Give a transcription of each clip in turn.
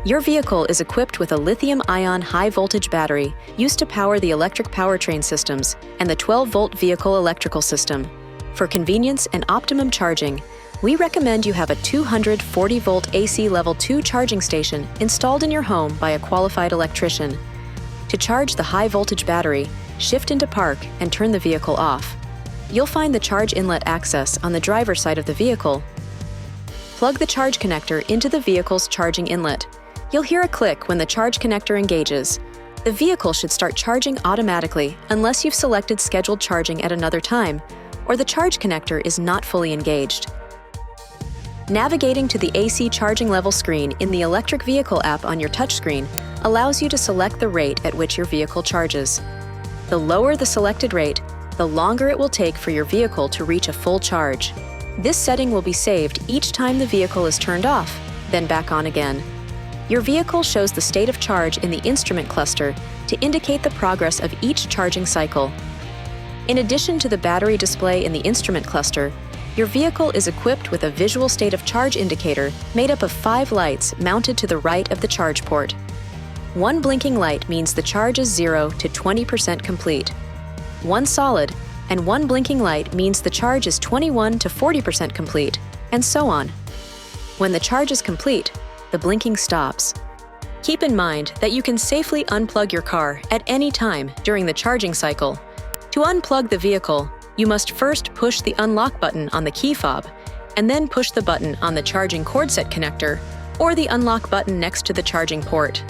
Your vehicle is equipped with a lithium-ion high-voltage battery used to power the electric powertrain systems and the 12-volt vehicle electrical system. For convenience and optimum charging, we recommend you have a 240-volt AC Level 2 charging station installed in your home by a qualified electrician. To charge the high-voltage battery, shift into park and turn the vehicle off. You'll find the charge inlet access on the driver's side of the vehicle. Plug the charge connector into the vehicle's charging inlet. You'll hear a click when the charge connector engages. The vehicle should start charging automatically unless you've selected scheduled charging at another time, or the charge connector is not fully engaged. Navigating to the AC charging level screen in the electric vehicle app on your touchscreen allows you to select the rate at which your vehicle charges. The lower the selected rate, the longer it will take for your vehicle to reach a full charge. This setting will be saved each time the vehicle is turned off, then back on again. Your vehicle shows the state of charge in the instrument cluster to indicate the progress of each charging cycle. In addition to the battery display in the instrument cluster, your vehicle is equipped with a visual state of charge indicator made up of 5 lights mounted to the right of the charge port. One blinking light means the charge is 0 to 20% complete. One solid and one blinking light means the charge is 21 to 40% complete, and so on. When the charge is complete, the blinking stops. Keep in mind that you can safely unplug your car at any time during the charging cycle. To unplug the vehicle, you must first push the unlock button on the key fob, and then push the button on the charging cord set connector or the unlock button next to the charging port.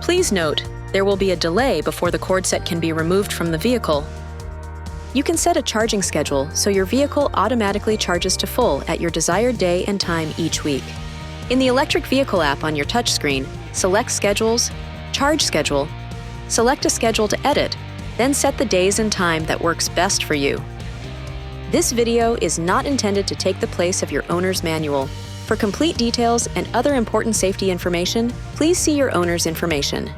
Please note, there will be a delay before the cord set can be removed from the vehicle. You can set a charging schedule so your vehicle automatically charges to full at your desired day and time each week. In the electric vehicle app on your touchscreen, select Schedules, Charge Schedule, select a schedule to edit, then set the days and time that works best for you. This video is not intended to take the place of your owner's manual. For complete details and other important safety information, please see your owner's information.